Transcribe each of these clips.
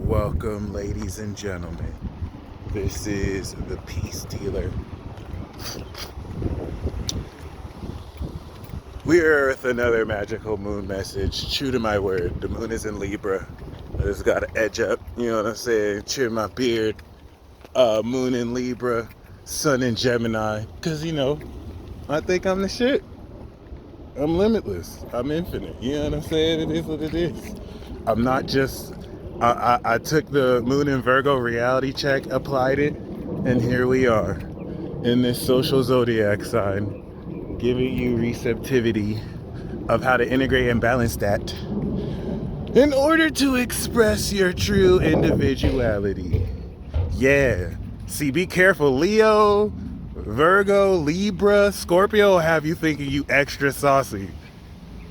Welcome, ladies and gentlemen. This is the Peace Dealer. We're with another magical moon message. True to my word, the moon is in Libra. I just got to edge up, you know what I'm saying? Trim my beard. Moon in Libra, sun in Gemini. Because, I think I'm the shit. I'm limitless. I'm infinite. You know what I'm saying? It is what it is. I'm not just... I took the moon in Virgo reality check, applied it, and here we are in this social zodiac sign, giving you receptivity of how to integrate and balance that in order to express your true individuality. Yeah. See, be careful. Leo, Virgo, Libra, Scorpio will have you thinking you extra saucy.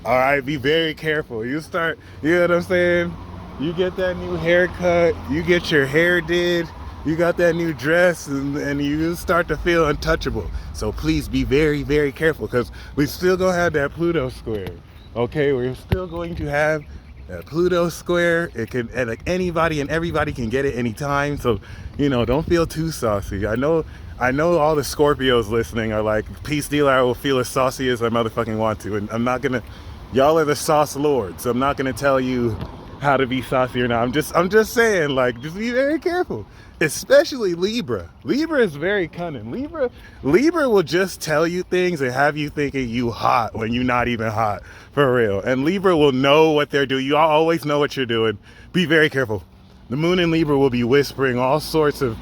All right, be very careful. You know what I'm saying? You get that new haircut, you get your hair did, you got that new dress, and you start to feel untouchable. So please be very, very careful, because we still gonna have that Pluto square. Okay, we're still going to have that Pluto square. It can, and like anybody and everybody can get it anytime. So, don't feel too saucy. I know all the Scorpios listening are like, Peace Dealer, I will feel as saucy as I motherfucking want to. And I'm not gonna, y'all are the sauce lords. So I'm not gonna tell you how to be saucy or not. I'm just saying, like, just be very careful. Especially Libra. Libra is very cunning. Libra will just tell you things and have you thinking you hot when you're not even hot, for real. And Libra will know what they're doing. You always know what you're doing. Be very careful. The moon in Libra will be whispering all sorts of,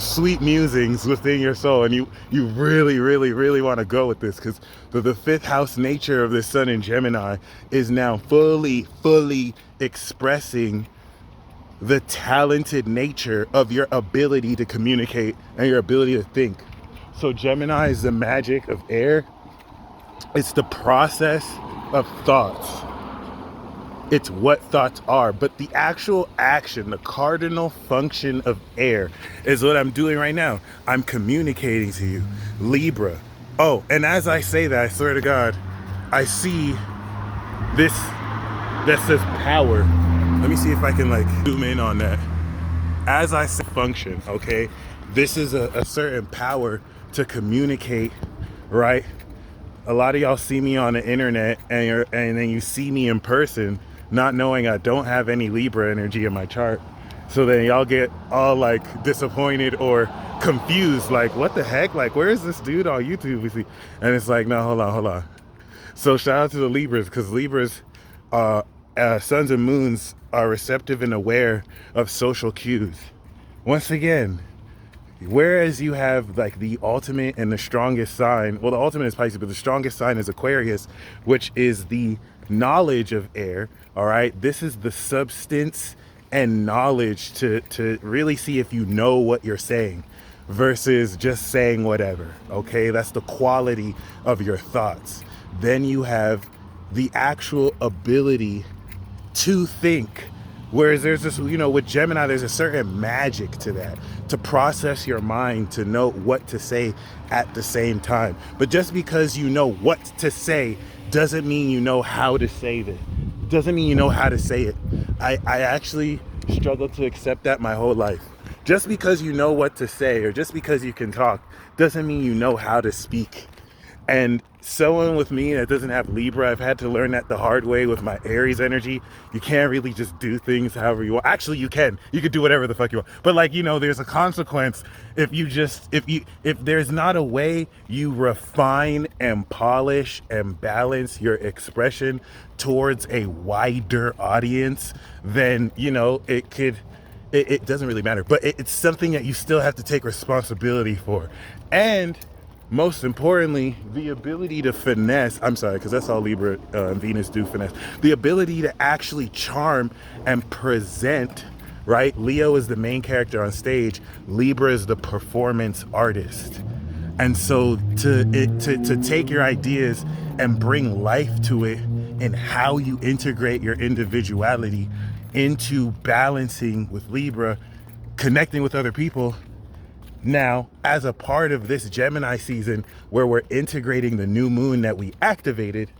sweet musings within your soul. And you really, really, really want to go with this, because the fifth house nature of the sun in Gemini is now fully expressing the talented nature of your ability to communicate and your ability to think. So Gemini is the magic of air. It's the process of thoughts. It's what thoughts are, but the actual action, the cardinal function of air is what I'm doing right now. I'm communicating to you, Libra. Oh, and as I say that, I swear to God, I see this that says power. Let me see if I can zoom in on that. As I say function, okay, this is a certain power to communicate, right? A lot of y'all see me on the internet and then you see me in person, not knowing I don't have any Libra energy in my chart. So then y'all get all disappointed or confused, like, what the heck? Like, where is this dude on YouTube we see? And it's like, no, hold on. So shout out to the Libras, because Libras, suns and moons are receptive and aware of social cues. Once again, whereas you have the ultimate and the strongest sign, well, the ultimate is Pisces, but the strongest sign is Aquarius, which is the knowledge of air. All right, this is the substance and knowledge to really see if you know what you're saying versus just saying whatever. Okay, that's the quality of your thoughts. Then you have the actual ability to think. Whereas there's this, with Gemini, there's a certain magic to that, to process your mind, to know what to say at the same time. But just because you know what to say doesn't mean you know how to say it. Doesn't mean you know how to say it. I actually struggled to accept that my whole life. Just because you know what to say or just because you can talk doesn't mean you know how to speak. And someone with me that doesn't have Libra, I've had to learn that the hard way with my Aries energy. You can't really just do things however you want. Actually, you can. You could do whatever the fuck you want. But there's a consequence if there's not a way you refine and polish and balance your expression towards a wider audience, then, it doesn't really matter. But it's something that you still have to take responsibility for. And most importantly, the ability to finesse, I'm sorry, because that's all Libra and Venus do, finesse. The ability to actually charm and present, right? Leo is the main character on stage. Libra is the performance artist. And so to take your ideas and bring life to it and how you integrate your individuality into balancing with Libra, connecting with other people. Now, as a part of this Gemini season where we're integrating the new moon that we activated,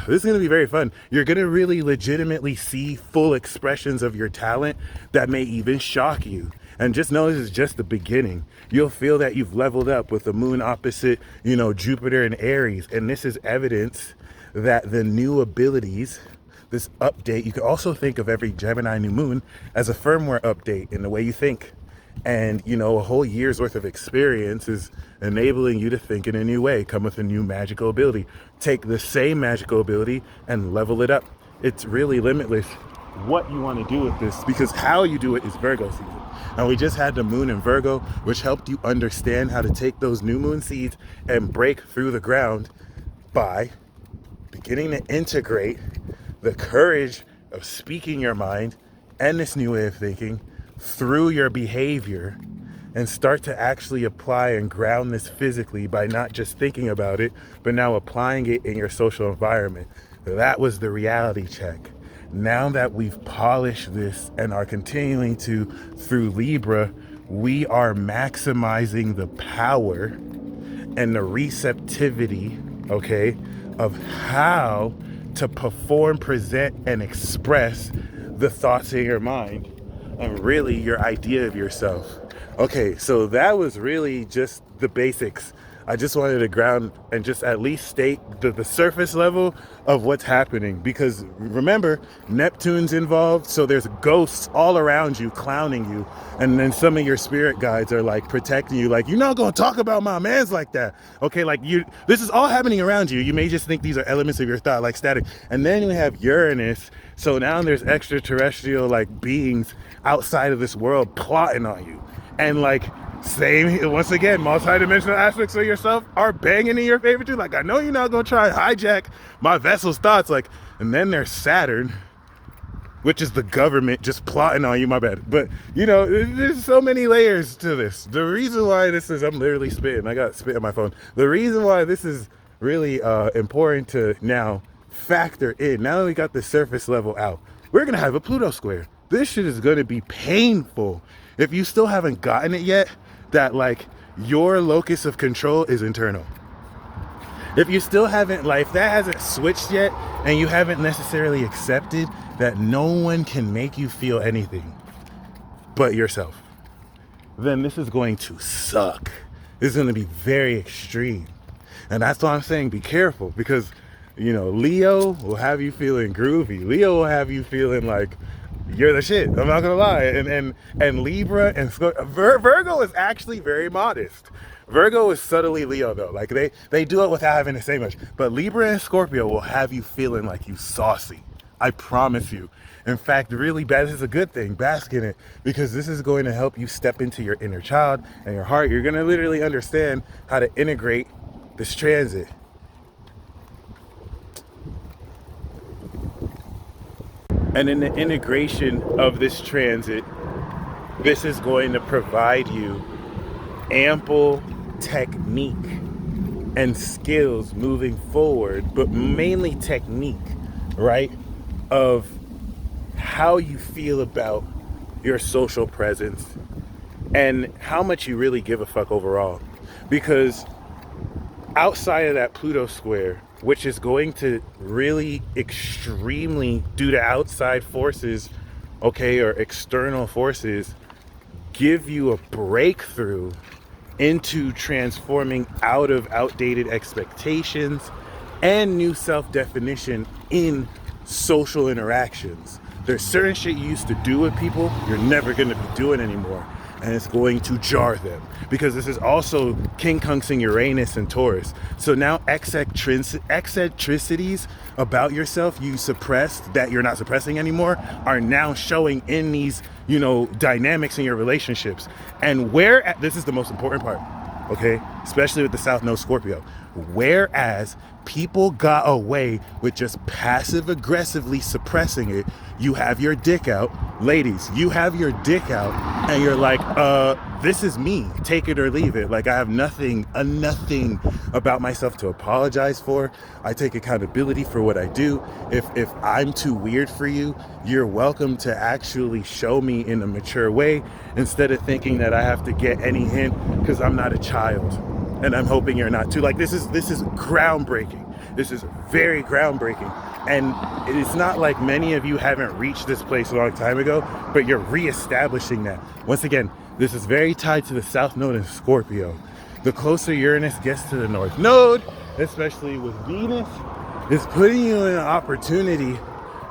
This is going to be very fun. You're going to really legitimately see full expressions of your talent that may even shock you. And just know this is just the beginning. You'll feel that you've leveled up with the moon opposite, Jupiter and Aries. And this is evidence that the new abilities, this update, you could also think of every Gemini new moon as a firmware update in the way you think. And, a whole year's worth of experience is enabling you to think in a new way, come with a new magical ability. Take the same magical ability and level it up. It's really limitless what you want to do with this, because how you do it is Virgo season. And we just had the moon in Virgo, which helped you understand how to take those new moon seeds and break through the ground by beginning to integrate the courage of speaking your mind and this new way of thinking through your behavior, and start to actually apply and ground this physically by not just thinking about it, but now applying it in your social environment. That was the reality check. Now that we've polished this and are continuing to through Libra, we are maximizing the power and the receptivity, of how to perform, present, and express the thoughts in your mind and really your idea of yourself. Okay, so that was really just the basics. I just wanted to ground and just at least state the surface level of what's happening, because remember, Neptune's involved, so there's ghosts all around you clowning you, and then some of your spirit guides are like protecting you, like, you're not gonna talk about my mans like that. Okay, like this is all happening around you. You may just think these are elements of your thought, like static. And then we have Uranus, so now there's extraterrestrial like beings outside of this world plotting on you. And like, same, once again, multi-dimensional aspects of yourself are banging in your favor too. Like, I know you're not gonna try and hijack my vessel's thoughts. Like, and then there's Saturn, which is the government just plotting on you, my bad. But, there's so many layers to this. The reason why this is, I'm literally spitting. I got spit on my phone. The reason why this is really important to now factor in, now that we got the surface level out, we're gonna have a Pluto square. This shit is gonna be painful. If you still haven't gotten it yet, that like your locus of control is internal. If you still haven't, like, that hasn't switched yet, and you haven't necessarily accepted that no one can make you feel anything but yourself, then this is going to suck. This is going to be very extreme. And that's why I'm saying be careful, because, Leo will have you feeling groovy. Leo will have you feeling like you're the shit. I'm not gonna lie. And Libra and Virgo is actually very modest. Virgo is subtly Leo though. Like they do it without having to say much. But Libra and Scorpio will have you feeling like you saucy. I promise you. In fact, really bad. This is a good thing. Bask in it, because this is going to help you step into your inner child and your heart. You're gonna literally understand how to integrate this transit. And in the integration of this transit, this is going to provide you ample technique and skills moving forward, but mainly technique, right? Of how you feel about your social presence and how much you really give a fuck overall. Because outside of that Pluto square, which is going to really extremely, due to outside forces, or external forces, give you a breakthrough into transforming out of outdated expectations and new self-definition in social interactions. There's certain shit you used to do with people you're never going to be doing anymore. And it's going to jar them, because this is also quincunxing Uranus and Taurus. So now eccentricities about yourself you suppressed, that you're not suppressing anymore, are now showing in these, dynamics in your relationships. And this is the most important part, especially with the South Node Scorpio. Whereas people got away with just passive aggressively suppressing it, you have your dick out. Ladies, you have your dick out and you're like, this is me, take it or leave it. Like, I have nothing about myself to apologize for. I take accountability for what I do. If I'm too weird for you, you're welcome to actually show me in a mature way, instead of thinking that I have to get any hint because I'm not a child. And I'm hoping you're not too. Like, this is groundbreaking. This is very groundbreaking. And it's not like many of you haven't reached this place a long time ago, but you're reestablishing that. Once again, this is very tied to the South Node in Scorpio. The closer Uranus gets to the North Node, especially with Venus, is putting you in an opportunity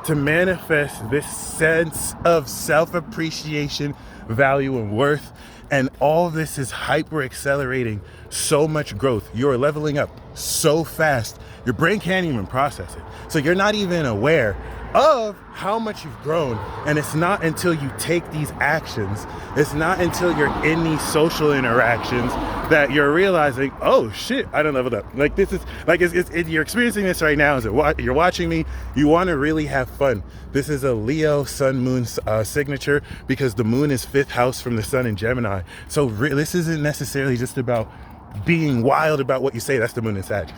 to manifest this sense of self-appreciation, value, and worth. And all this is hyper accelerating so much growth. You're leveling up so fast, your brain can't even process it. So you're not even aware of how much you've grown. And it's not until you take these actions, it's not until you're in these social interactions that you're realizing, oh shit, I done leveled up. Like this is like you're experiencing this right now. You're watching me, you want to really have fun. This is a Leo sun moon signature, because the moon is 5th house from the sun in Gemini. So this isn't necessarily just about being wild about what you say. That's the moon in Sag.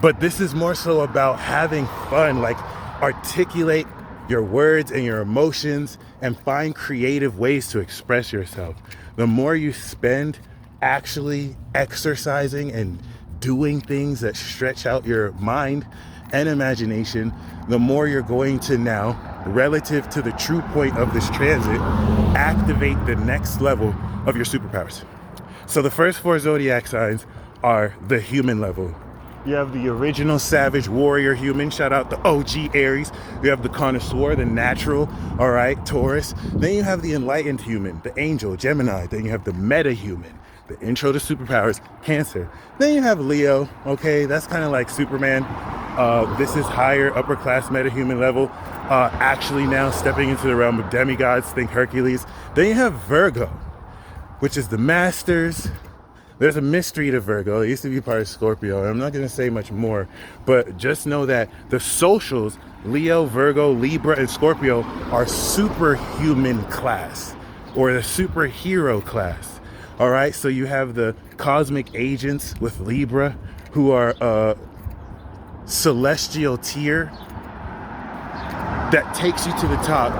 But this is more so about having fun, like articulate your words and your emotions and find creative ways to express yourself. The more you spend actually exercising and doing things that stretch out your mind and imagination, the more you're going to now, relative to the true point of this transit, activate the next level of your superpowers. So the first 4 zodiac signs are the human level. You have the original savage warrior human, shout out the OG Aries. You have the connoisseur, the natural, all right, Taurus. Then you have the enlightened human, the angel, Gemini. Then you have the meta human, the intro to superpowers, Cancer. Then you have Leo, okay, that's kind of like Superman. This is higher, upper class meta human level. Actually now stepping into the realm of demigods, think Hercules. Then you have Virgo, which is the masters. There's a mystery to Virgo. It used to be part of Scorpio. And I'm not going to say much more, but just know that the socials, Leo, Virgo, Libra, and Scorpio, are superhuman class, or the superhero class. All right. So you have the cosmic agents with Libra, who are celestial tier that takes you to the top.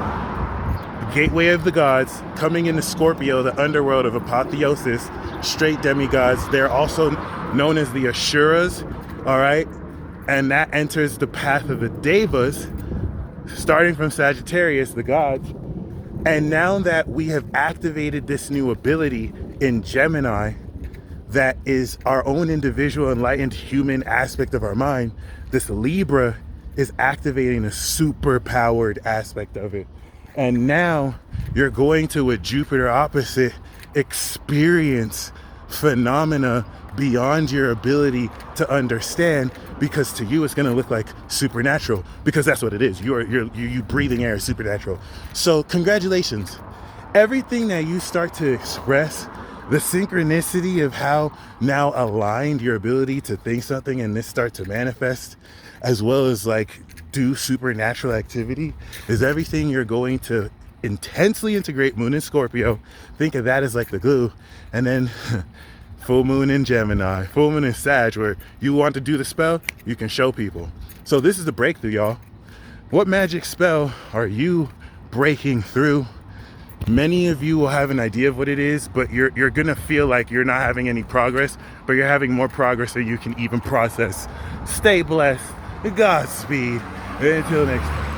The gateway of the gods, coming into Scorpio, the underworld of apotheosis, straight demigods. They're also known as the Asuras, all right? And that enters the path of the Devas, starting from Sagittarius, the gods. And now that we have activated this new ability in Gemini, that is our own individual enlightened human aspect of our mind, this Libra is activating a super powered aspect of it. And now you're going to, with Jupiter opposite, experience phenomena beyond your ability to understand, because to you it's going to look like supernatural, because that's what it is. You breathing air is supernatural. So congratulations. Everything that you start to express, the synchronicity of how now aligned your ability to think something and this start to manifest, as well as like do supernatural activity, is everything you're going to intensely integrate. Moon in Scorpio, think of that as like the glue. And then full moon in Gemini, full moon in Sag, where you want to do the spell, you can show people. So this is the breakthrough, y'all. What magic spell are you breaking through? Many of you will have an idea of what it is, but you're gonna feel like you're not having any progress, but you're having more progress than you can even process. Stay blessed, Godspeed, and until next time.